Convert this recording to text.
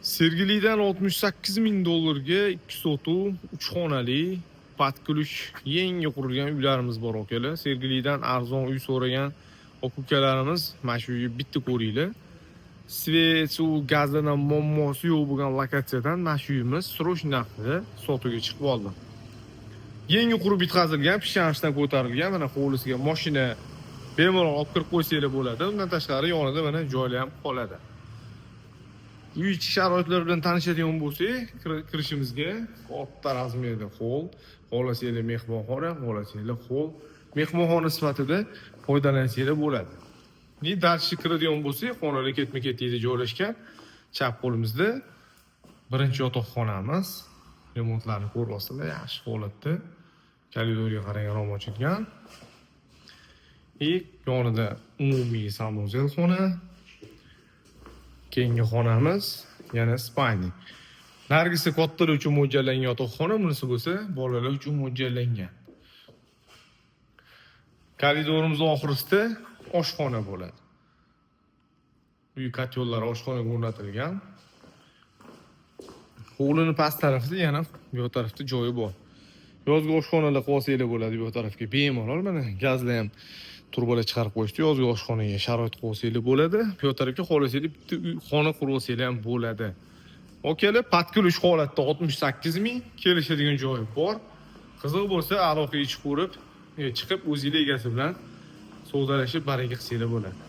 Sergelidan 68 ming dollarga 2 sotuv 3 xonali patkulish yangi qurilgan uylarimiz bor akalar. Sergelidan arzon uy so'ragan aka-ukalarimiz mana shu uyni bitta ko'ringlar. Svet, suv, gazdan muammosi yo'q bo'lgan lokatsiyadan mana shu uyimiz srochniy narxda sotuvga chiqib oldi. Yangi qurib bitkazilgan, pishanchdan ko'tarilgan, mana hovlisiga mashina bemalol olib kirib qo'ysanglar bo'ladi. Undan tashqari yonida mana joylar ham qoladi. Uy ichi sharoitlar bilan tanishadigan bo'lsak, kirishimizga katta razmerda hol, xohlasanglar mehmonxona, xohlasanglar hol, mehmonxona sifatida foydalansanglar bo'ladi. Dalshi kiradigan bo'lsak, xonalar ketma-ketlikda joylashgan. Chap qo'limizda birinchi yotoqxonamiz. Remontlarni ko'ryapsizlar, yaxshi holatda. Koridorga qarang, rom ochilgan. Yonida umumiy sanuzel xona. Keyingi xonamiz yana spalni. Nargisi kattalar uchun mo'ljallangan yotoqxona, bunisi bo'lsa bolalar uchun mo'ljallangan. Koridorimiz oxirisida oshxona bo'ladi. Uy kotyollar oshxonaga o'rnatilgan. Hovlining past tarafida yana bu tarafda joyi bor. Yozgi oshxonalar qolsanglar bo'ladi bu tarafga bemalol mana gazlar ham turbalar chiqarib qo'yishdi. Yozgi oshxonaga sharoit qolsanglar bo'ladi. Bu tarafga xohlasanglar bitta uy xona qurib olsanglar ham bo'ladi. Okalar, patkulish holatda 68 ming, kelishadigan joyi bor. Qiziq bo'lsa aloqaga chiqib o'zingizlar egasi bilan savdolashib baraka qilsanglar bo'ladi.